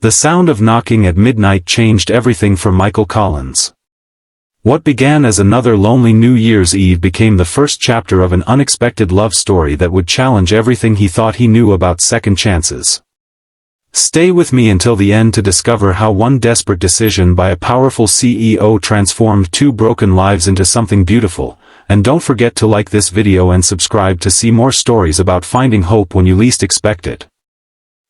The sound of knocking at midnight changed everything for Michael Collins. What began as another lonely New Year's Eve became the first chapter of an unexpected love story that would challenge everything he thought he knew about second chances. Stay with me until the end to discover how one desperate decision by a powerful CEO transformed two broken lives into something beautiful, and don't forget to like this video and subscribe to see more stories about finding hope when you least expect it.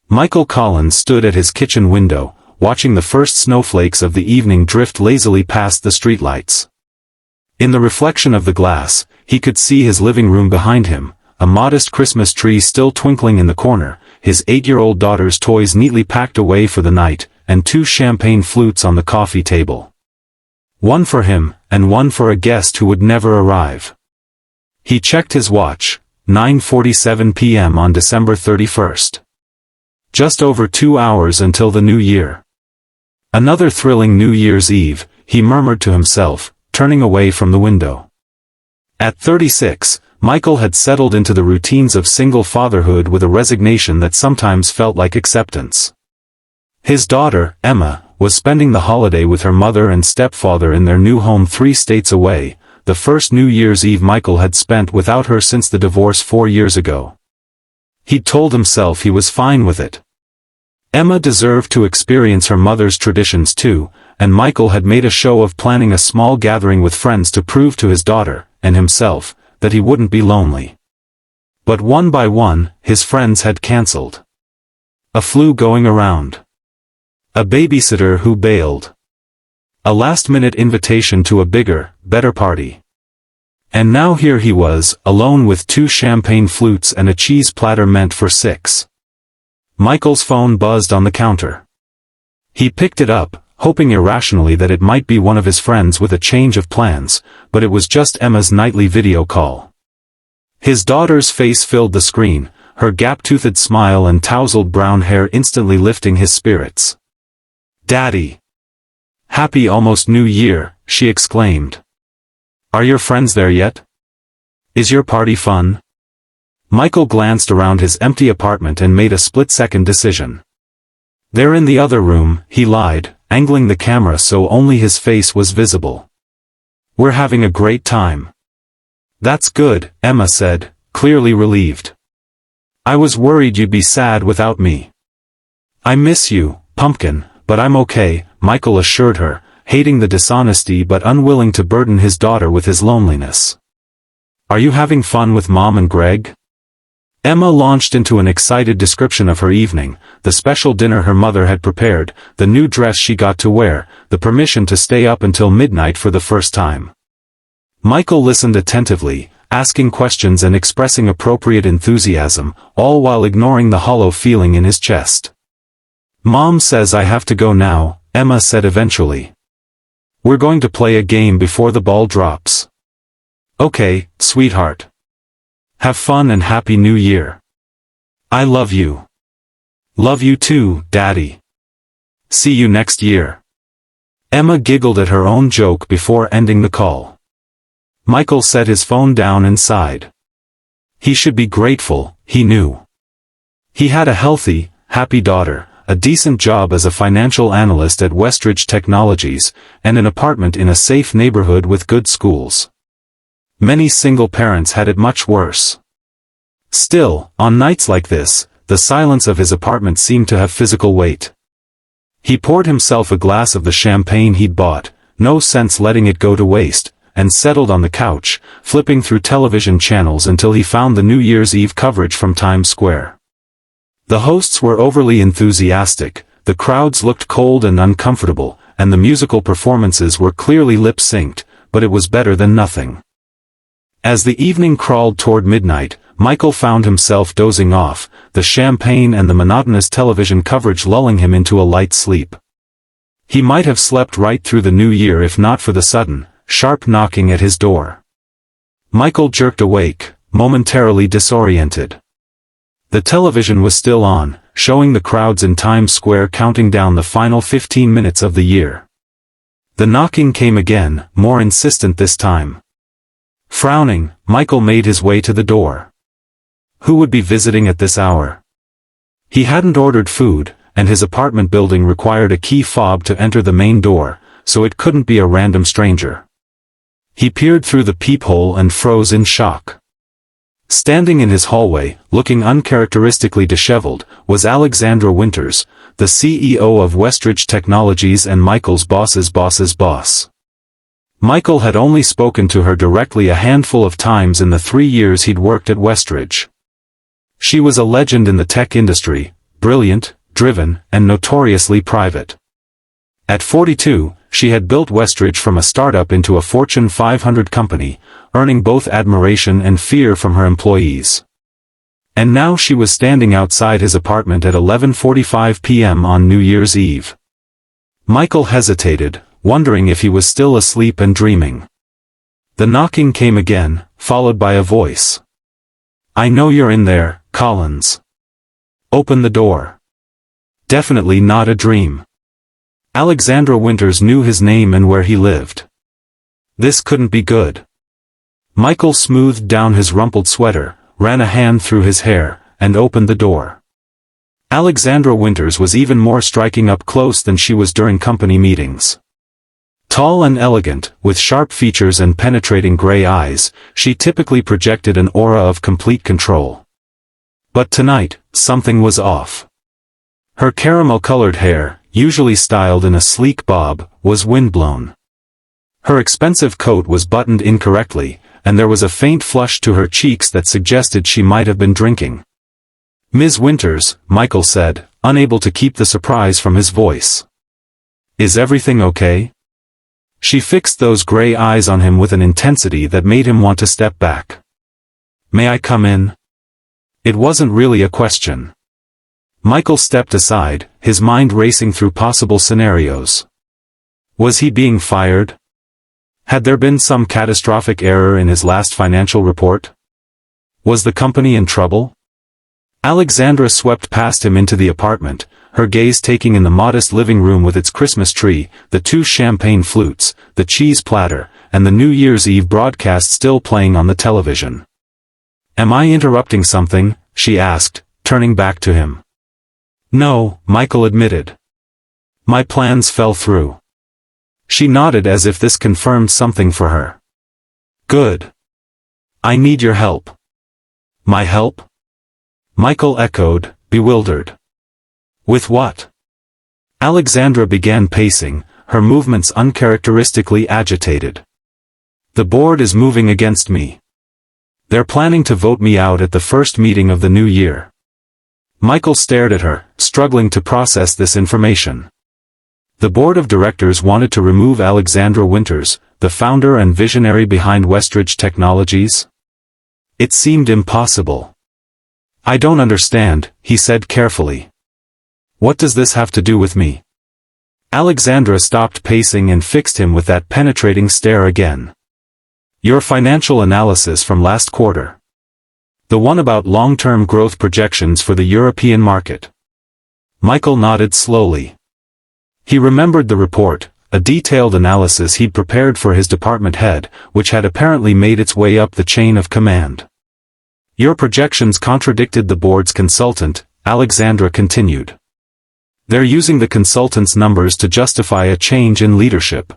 Michael Collins stood at his kitchen window, watching the first snowflakes of the evening drift lazily past the streetlights. In the reflection of the glass, he could see his living room behind him, a modest Christmas tree still twinkling in the corner, his 8-year-old daughter's toys neatly packed away for the night, and 2 champagne flutes on the coffee table. One for him, and one for a guest who would never arrive. He checked his watch, 9:47 p.m. on December 31st. Just over 2 hours until the new year. Another thrilling New Year's Eve, he murmured to himself, turning away from the window. At 36, Michael had settled into the routines of single fatherhood with a resignation that sometimes felt like acceptance. His daughter, Emma, was spending the holiday with her mother and stepfather in their new home 3 states away, the first New Year's Eve Michael had spent without her since the divorce 4 years ago. He'd told himself he was fine with it. Emma deserved to experience her mother's traditions too, and Michael had made a show of planning a small gathering with friends to prove to his daughter, and himself, that he wouldn't be lonely. But one by one, his friends had cancelled. A flu going around. A babysitter who bailed. A last-minute invitation to a bigger, better party. And now here he was, alone with 2 champagne flutes and a cheese platter meant for 6. Michael's phone buzzed on the counter. He picked it up, hoping irrationally that it might be one of his friends with a change of plans, but it was just Emma's nightly video call. His daughter's face filled the screen, her gap-toothed smile and tousled brown hair instantly lifting his spirits. "Daddy! Happy almost New Year," she exclaimed. "Are your friends there yet? Is your party fun?" Michael glanced around his empty apartment and made a split-second decision. "They're in the other room," he lied, angling the camera so only his face was visible. "We're having a great time." "That's good," Emma said, clearly relieved. "I was worried you'd be sad without me." "I miss you, Pumpkin, but I'm okay," Michael assured her, hating the dishonesty but unwilling to burden his daughter with his loneliness. "Are you having fun with Mom and Greg?" Emma launched into an excited description of her evening, the special dinner her mother had prepared, the new dress she got to wear, the permission to stay up until midnight for the first time. Michael listened attentively, asking questions and expressing appropriate enthusiasm, all while ignoring the hollow feeling in his chest. "Mom says I have to go now," Emma said eventually. "We're going to play a game before the ball drops." "Okay, sweetheart. Have fun and Happy New Year. I love you." "Love you too, Daddy. See you next year." Emma giggled at her own joke before ending the call. Michael set his phone down and sighed. He should be grateful, he knew. He had a healthy, happy daughter, a decent job as a financial analyst at Westridge Technologies, and an apartment in a safe neighborhood with good schools. Many single parents had it much worse. Still, on nights like this, the silence of his apartment seemed to have physical weight. He poured himself a glass of the champagne he'd bought, no sense letting it go to waste, and settled on the couch, flipping through television channels until he found the New Year's Eve coverage from Times Square. The hosts were overly enthusiastic, the crowds looked cold and uncomfortable, and the musical performances were clearly lip-synced, but it was better than nothing. As the evening crawled toward midnight, Michael found himself dozing off, the champagne and the monotonous television coverage lulling him into a light sleep. He might have slept right through the new year if not for the sudden, sharp knocking at his door. Michael jerked awake, momentarily disoriented. The television was still on, showing the crowds in Times Square counting down the final 15 minutes of the year. The knocking came again, more insistent this time. Frowning, Michael made his way to the door. Who would be visiting at this hour? He hadn't ordered food, and his apartment building required a key fob to enter the main door, so it couldn't be a random stranger. He peered through the peephole and froze in shock. Standing in his hallway, looking uncharacteristically disheveled, was Alexandra Winters, the CEO of Westridge Technologies and Michael's boss's boss's boss. Michael had only spoken to her directly a handful of times in the 3 years he'd worked at Westridge. She was a legend in the tech industry, brilliant, driven, and notoriously private. At 42, she had built Westridge from a startup into a Fortune 500 company, earning both admiration and fear from her employees. And now she was standing outside his apartment at 11:45 p.m. on New Year's Eve. Michael hesitated, wondering if he was still asleep and dreaming. The knocking came again, followed by a voice. "I know you're in there, Collins. Open the door." Definitely not a dream. Alexandra Winters knew his name and where he lived. This couldn't be good. Michael smoothed down his rumpled sweater, ran a hand through his hair, and opened the door. Alexandra Winters was even more striking up close than she was during company meetings. Tall and elegant, with sharp features and penetrating gray eyes, she typically projected an aura of complete control. But tonight, something was off. Her caramel-colored hair, usually styled in a sleek bob, was windblown. Her expensive coat was buttoned incorrectly, and there was a faint flush to her cheeks that suggested she might have been drinking. "Ms. Winters," Michael said, unable to keep the surprise from his voice. "Is everything okay?" She fixed those gray eyes on him with an intensity that made him want to step back. "May I come in?" It wasn't really a question. Michael stepped aside, his mind racing through possible scenarios. Was he being fired? Had there been some catastrophic error in his last financial report? Was the company in trouble? Alexandra swept past him into the apartment, her gaze taking in the modest living room with its Christmas tree, the 2 champagne flutes, the cheese platter, and the New Year's Eve broadcast still playing on the television. "Am I interrupting something?" she asked, turning back to him. "No," Michael admitted. "My plans fell through." She nodded as if this confirmed something for her. "Good. I need your help." "My help?" Michael echoed, bewildered. "With what?" Alexandra began pacing, her movements uncharacteristically agitated. "The board is moving against me. They're planning to vote me out at the first meeting of the new year." Michael stared at her, struggling to process this information. The board of directors wanted to remove Alexandra Winters, the founder and visionary behind Westridge Technologies? It seemed impossible. "I don't understand," he said carefully. "What does this have to do with me?" Alexandra stopped pacing and fixed him with that penetrating stare again. "Your financial analysis from last quarter. The one about long-term growth projections for the European market." Michael nodded slowly. He remembered the report, a detailed analysis he'd prepared for his department head, which had apparently made its way up the chain of command. "Your projections contradicted the board's consultant," Alexandra continued. "They're using the consultant's numbers to justify a change in leadership.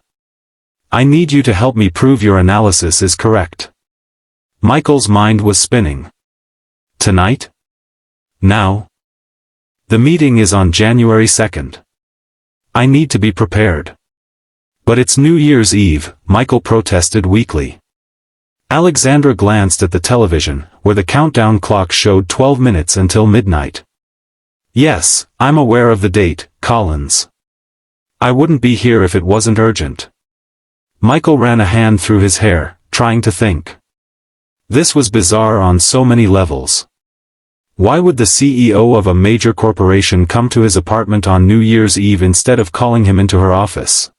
I need you to help me prove your analysis is correct." Michael's mind was spinning. "Tonight? Now? The meeting is on January 2nd. I need to be prepared." "But it's New Year's Eve," Michael protested weakly. Alexandra glanced at the television, where the countdown clock showed 12 minutes until midnight. "Yes, I'm aware of the date, Collins. I wouldn't be here if it wasn't urgent." Michael ran a hand through his hair, trying to think. This was bizarre on so many levels. Why would the CEO of a major corporation come to his apartment on New Year's Eve instead of calling him into her office?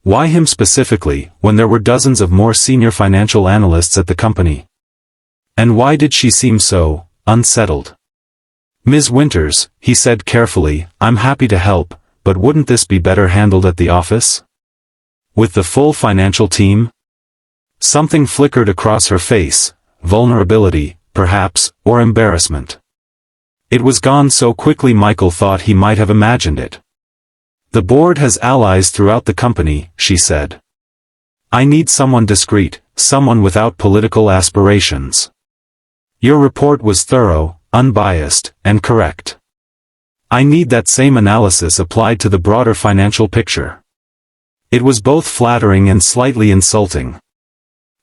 Why him specifically, when there were dozens of more senior financial analysts at the company? And why did she seem so unsettled? "Ms. Winters," he said carefully, "I'm happy to help, but wouldn't this be better handled at the office? With the full financial team?" Something flickered across her face, vulnerability, perhaps, or embarrassment. It was gone so quickly Michael thought he might have imagined it. "The board has allies throughout the company," she said. "I need someone discreet, someone without political aspirations. Your report was thorough, unbiased, and correct. I need that same analysis applied to the broader financial picture." It was both flattering and slightly insulting.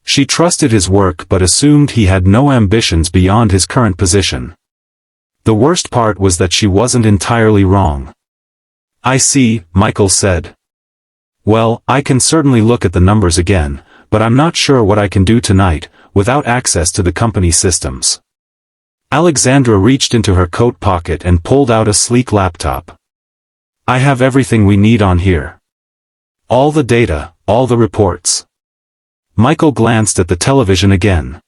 She trusted his work but assumed he had no ambitions beyond his current position. The worst part was that she wasn't entirely wrong. "I see," Michael said. "Well, I can certainly look at the numbers again, but I'm not sure what I can do tonight, without access to the company systems." Alexandra reached into her coat pocket and pulled out a sleek laptop. "I have everything we need on here. All the data, all the reports." Michael glanced at the television again.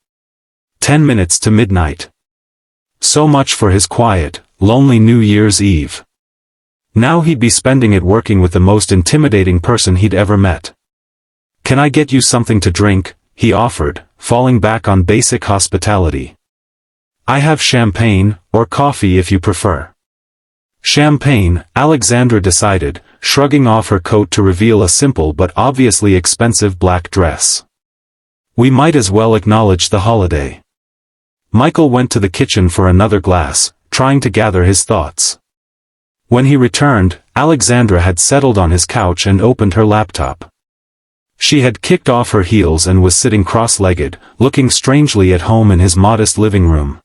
10 minutes to midnight. So much for his quiet, lonely New Year's Eve. Now he'd be spending it working with the most intimidating person he'd ever met. "Can I get you something to drink?" he offered, falling back on basic hospitality. "I have champagne, or coffee if you prefer." Champagne, Alexandra decided, shrugging off her coat to reveal a simple but obviously expensive black dress. "We might as well acknowledge the holiday." Michael went to the kitchen for another glass, trying to gather his thoughts. When he returned, Alexandra had settled on his couch and opened her laptop. She had kicked off her heels and was sitting cross-legged, looking strangely at home in his modest living room.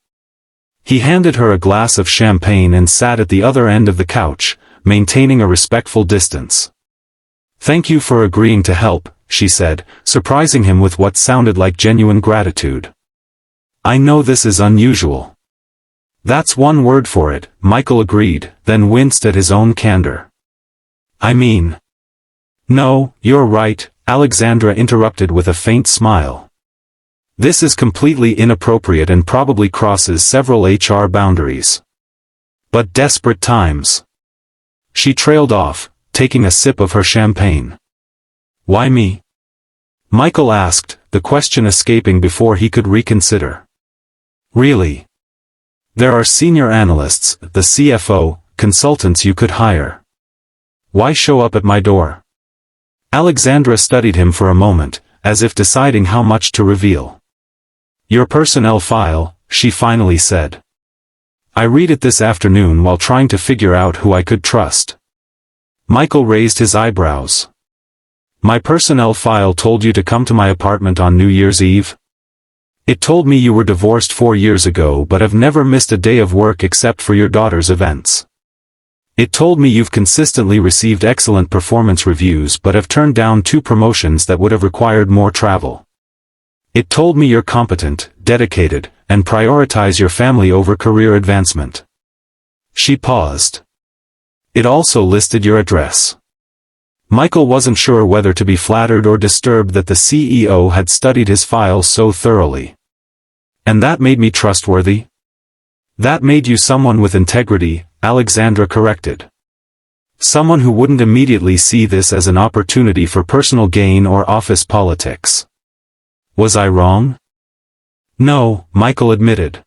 He handed her a glass of champagne and sat at the other end of the couch, maintaining a respectful distance. "Thank you for agreeing to help," she said, surprising him with what sounded like genuine gratitude. "I know this is unusual." "That's one word for it," Michael agreed, then winced at his own candor. "I mean..." "No, you're right," Alexandra interrupted with a faint smile. "This is completely inappropriate and probably crosses several HR boundaries. But desperate times." She trailed off, taking a sip of her champagne. "Why me?" Michael asked, the question escaping before he could reconsider. "Really? There are senior analysts, the CFO, consultants you could hire. Why show up at my door?" Alexandra studied him for a moment, as if deciding how much to reveal. "Your personnel file," she finally said. "I read it this afternoon while trying to figure out who I could trust." Michael raised his eyebrows. "My personnel file told you to come to my apartment on New Year's Eve? It told me you were divorced 4 years ago but have never missed a day of work except for your daughter's events. It told me you've consistently received excellent performance reviews but have turned down 2 promotions that would have required more travel. It told me you're competent, dedicated, and prioritize your family over career advancement." She paused. "It also listed your address." Michael wasn't sure whether to be flattered or disturbed that the CEO had studied his file so thoroughly. "And that made me trustworthy?" "That made you someone with integrity," Alexandra corrected. "Someone who wouldn't immediately see this as an opportunity for personal gain or office politics." "Was I wrong?" "No," Michael admitted.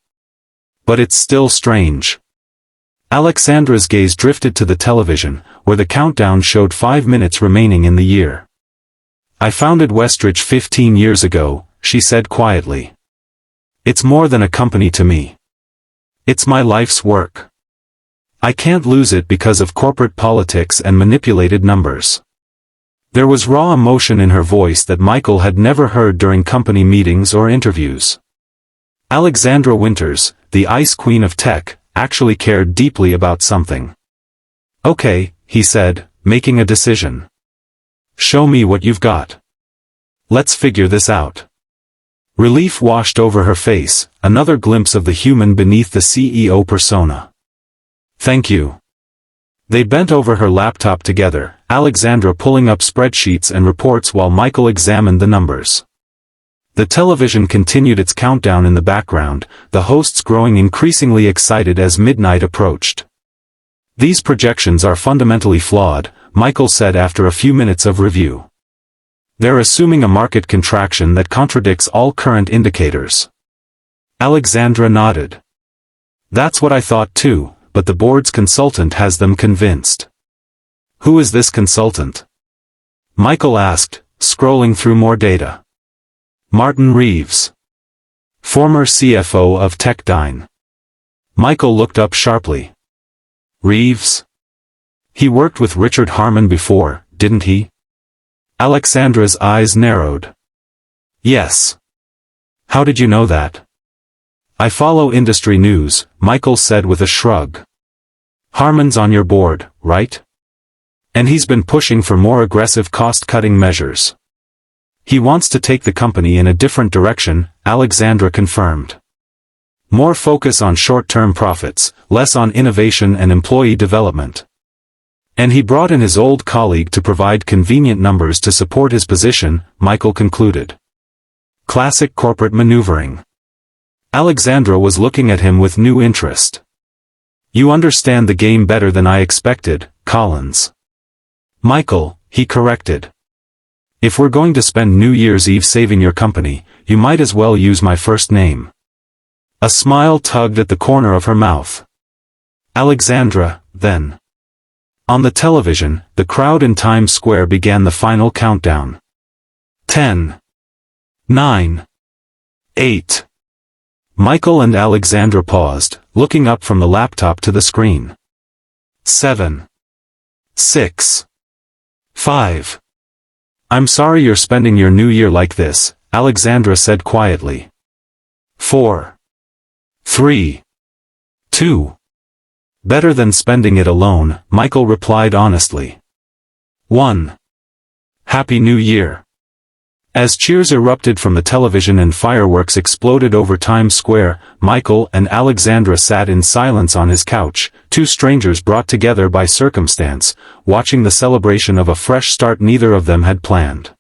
"But it's still strange." Alexandra's gaze drifted to the television, where the countdown showed 5 minutes remaining in the year. "I founded Westridge 15 years ago," she said quietly. "It's more than a company to me. It's my life's work. I can't lose it because of corporate politics and manipulated numbers." There was raw emotion in her voice that Michael had never heard during company meetings or interviews. Alexandra Winters, the ice queen of tech, actually cared deeply about something. "Okay," he said, making a decision. "Show me what you've got. Let's figure this out." Relief washed over her face, another glimpse of the human beneath the CEO persona. "Thank you." They bent over her laptop together, Alexandra pulling up spreadsheets and reports while Michael examined the numbers. The television continued its countdown in the background, the hosts growing increasingly excited as midnight approached. "These projections are fundamentally flawed," Michael said after a few minutes of review. "They're assuming a market contraction that contradicts all current indicators." Alexandra nodded. That's what I thought too, but the board's consultant has them convinced. Who is this consultant? Michael asked, scrolling through more data. Martin Reeves. Former CFO of Techdyne. Michael looked up sharply. Reeves? He worked with Richard Harmon before, didn't he? Alexandra's eyes narrowed. Yes. How did you know that? I follow industry news, Michael said with a shrug. Harmon's on your board, right? And he's been pushing for more aggressive cost-cutting measures. He wants to take the company in a different direction, Alexandra confirmed. More focus on short-term profits, less on innovation and employee development. And he brought in his old colleague to provide convenient numbers to support his position, Michael concluded. Classic corporate maneuvering. Alexandra was looking at him with new interest. You understand the game better than I expected, Collins. Michael, he corrected. If we're going to spend New Year's Eve saving your company, you might as well use my first name. A smile tugged at the corner of her mouth. Alexandra, then. On the television, the crowd in Times Square began the final countdown. 10. 9. 8. Michael and Alexandra paused, looking up from the laptop to the screen. 7. 6. 5. I'm sorry you're spending your new year like this, Alexandra said quietly. 4. 3. 2. Better than spending it alone, Michael replied honestly. 1. Happy New Year. As cheers erupted from the television and fireworks exploded over Times Square, Michael and Alexandra sat in silence on his couch, two strangers brought together by circumstance, watching the celebration of a fresh start neither of them had planned.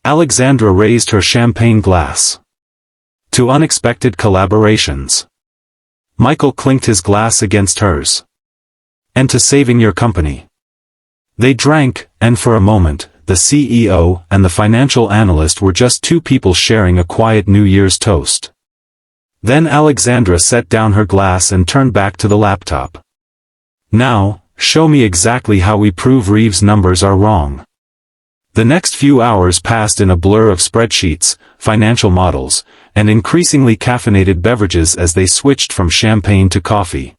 Alexandra raised her champagne glass. To unexpected collaborations. Michael clinked his glass against hers. And to saving your company. They drank, and for a moment, the CEO and the financial analyst were just two people sharing a quiet New Year's toast. Then Alexandra set down her glass and turned back to the laptop. Now, show me exactly how we prove Reeves' numbers are wrong. The next few hours passed in a blur of spreadsheets, financial models, and increasingly caffeinated beverages as they switched from champagne to coffee.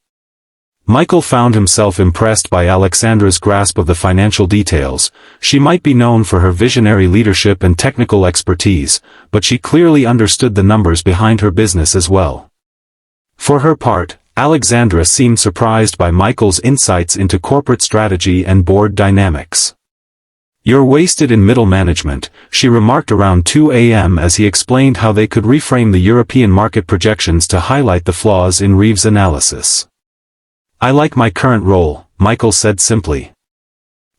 Michael found himself impressed by Alexandra's grasp of the financial details. She might be known for her visionary leadership and technical expertise, but she clearly understood the numbers behind her business as well. For her part, Alexandra seemed surprised by Michael's insights into corporate strategy and board dynamics. You're wasted in middle management, she remarked around 2 a.m. as he explained how they could reframe the European market projections to highlight the flaws in Reeves' analysis. I like my current role, Michael said simply.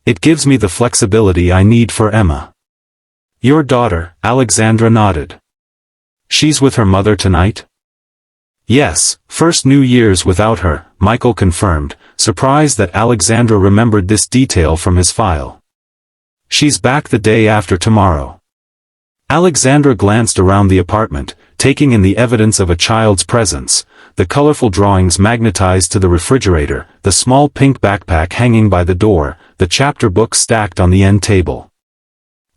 It gives me the flexibility I need for Emma. Your daughter, Alexandra nodded. She's with her mother tonight? Yes, first New Year's without her, Michael confirmed, surprised that Alexandra remembered this detail from his file. She's back the day after tomorrow. Alexandra glanced around the apartment, taking in the evidence of a child's presence, the colorful drawings magnetized to the refrigerator, the small pink backpack hanging by the door, the chapter book stacked on the end table.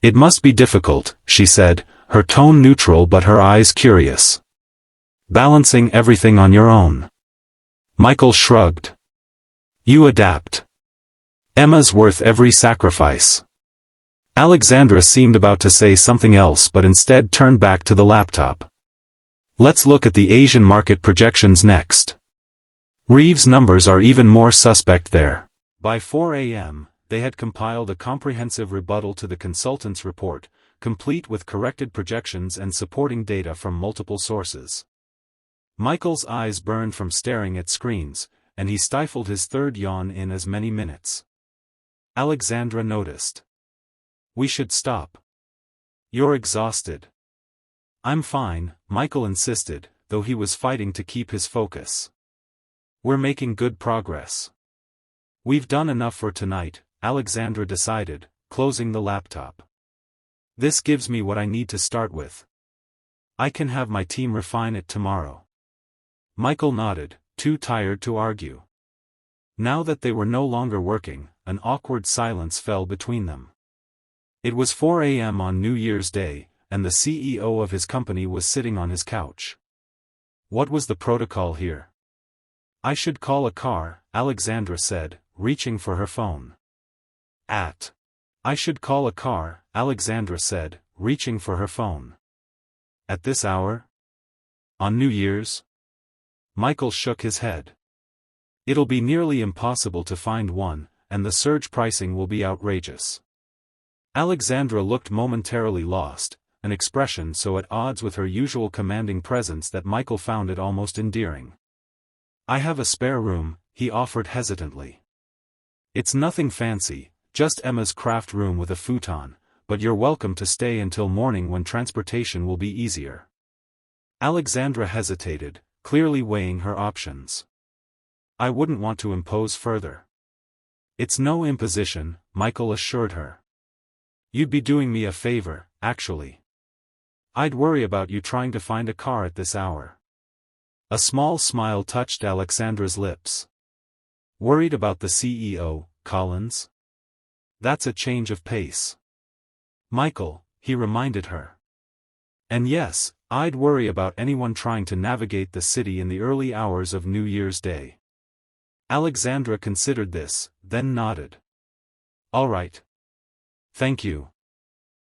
It must be difficult, she said, her tone neutral but her eyes curious. Balancing everything on your own. Michael shrugged. You adapt. Emma's worth every sacrifice. Alexandra seemed about to say something else but instead turned back to the laptop. Let's look at the Asian market projections next. Reeves' numbers are even more suspect there. By 4 a.m., they had compiled a comprehensive rebuttal to the consultant's report, complete with corrected projections and supporting data from multiple sources. Michael's eyes burned from staring at screens, and he stifled his third yawn in as many minutes. Alexandra noticed. We should stop. You're exhausted. I'm fine, Michael insisted, though he was fighting to keep his focus. We're making good progress. We've done enough for tonight, Alexandra decided, closing the laptop. This gives me what I need to start with. I can have my team refine it tomorrow. Michael nodded, too tired to argue. Now that they were no longer working, an awkward silence fell between them. It was 4 a.m. on New Year's Day, and the CEO of his company was sitting on his couch. What was the protocol here? I should call a car, Alexandra said, reaching for her phone. I should call a car, Alexandra said, reaching for her phone. At this hour? On New Year's? Michael shook his head. It'll be nearly impossible to find one, and the surge pricing will be outrageous. Alexandra looked momentarily lost, an expression so at odds with her usual commanding presence that Michael found it almost endearing. I have a spare room, he offered hesitantly. It's nothing fancy, just Emma's craft room with a futon, but you're welcome to stay until morning when transportation will be easier. Alexandra hesitated, clearly weighing her options. I wouldn't want to impose further. It's no imposition, Michael assured her. You'd be doing me a favor, actually. I'd worry about you trying to find a car at this hour. A small smile touched Alexandra's lips. Worried about the CEO, Collins? That's a change of pace. Michael, he reminded her. And yes, I'd worry about anyone trying to navigate the city in the early hours of New Year's Day. Alexandra considered this, then nodded. All right. Thank you.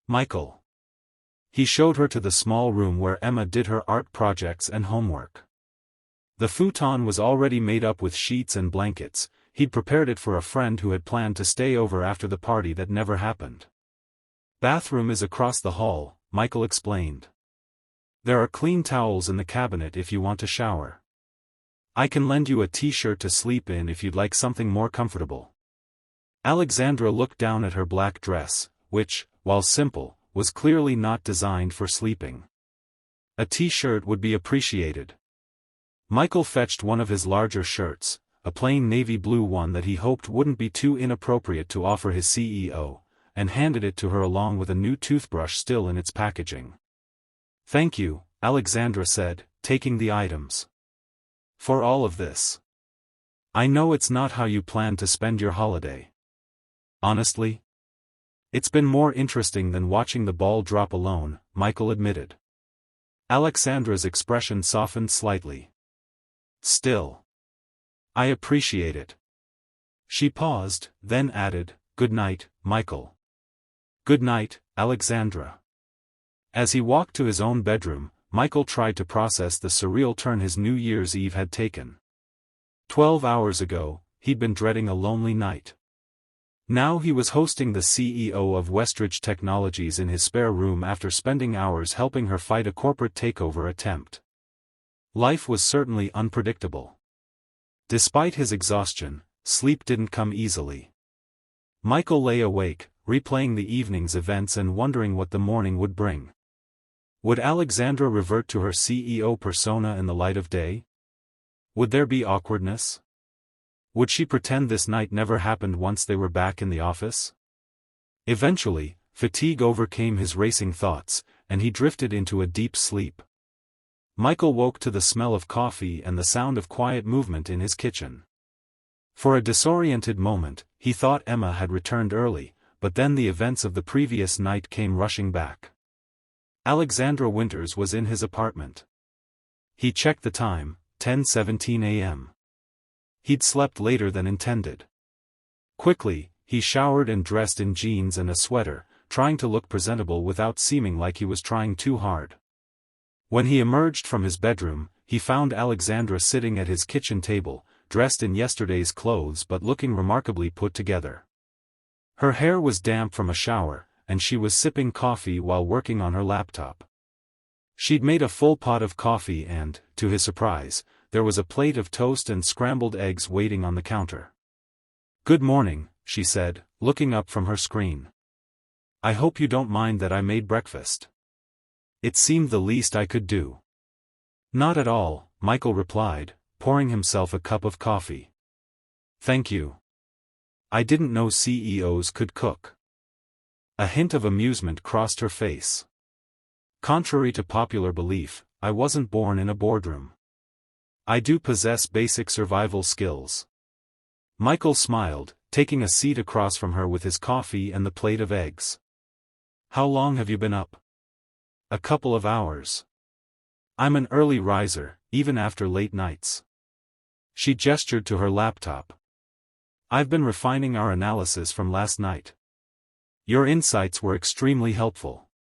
Michael. He showed her to the small room where Emma did her art projects and homework. The futon was already made up with sheets and blankets. He'd prepared it for a friend who had planned to stay over after the party that never happened. Bathroom is across the hall, Michael explained. There are clean towels in the cabinet if you want to shower. I can lend you a t-shirt to sleep in if you'd like something more comfortable. Alexandra looked down at her black dress, which, while simple, was clearly not designed for sleeping. A t-shirt would be appreciated. Michael fetched one of his larger shirts, a plain navy blue one that he hoped wouldn't be too inappropriate to offer his CEO, and handed it to her along with a new toothbrush still in its packaging. Thank you, Alexandra said, taking the items. For all of this. I know it's not how you plan to spend your holiday. Honestly? It's been more interesting than watching the ball drop alone, Michael admitted. Alexandra's expression softened slightly. Still. I appreciate it. She paused, then added, Good night, Michael. Good night, Alexandra. As he walked to his own bedroom, Michael tried to process the surreal turn his New Year's Eve had taken. 12 hours ago, he'd been dreading a lonely night. Now he was hosting the CEO of Westridge Technologies in his spare room after spending hours helping her fight a corporate takeover attempt. Life was certainly unpredictable. Despite his exhaustion, sleep didn't come easily. Michael lay awake, replaying the evening's events and wondering what the morning would bring. Would Alexandra revert to her CEO persona in the light of day? Would there be awkwardness? Would she pretend this night never happened once they were back in the office? Eventually, fatigue overcame his racing thoughts, and he drifted into a deep sleep. Michael woke to the smell of coffee and the sound of quiet movement in his kitchen. For a disoriented moment, he thought Emma had returned early, but then the events of the previous night came rushing back. Alexandra Winters was in his apartment. He checked the time, 10:17 a.m. He'd slept later than intended. Quickly, he showered and dressed in jeans and a sweater, trying to look presentable without seeming like he was trying too hard. When he emerged from his bedroom, he found Alexandra sitting at his kitchen table, dressed in yesterday's clothes but looking remarkably put together. Her hair was damp from a shower, and she was sipping coffee while working on her laptop. She'd made a full pot of coffee and, to his surprise, there was a plate of toast and scrambled eggs waiting on the counter. Good morning, she said, looking up from her screen. I hope you don't mind that I made breakfast. It seemed the least I could do. Not at all, Michael replied, pouring himself a cup of coffee. Thank you. I didn't know CEOs could cook. A hint of amusement crossed her face. Contrary to popular belief, I wasn't born in a boardroom. I do possess basic survival skills. Michael smiled, taking a seat across from her with his coffee and the plate of eggs. How long have you been up? A couple of hours. I'm an early riser, even after late nights. She gestured to her laptop. I've been refining our analysis from last night. Your insights were extremely helpful.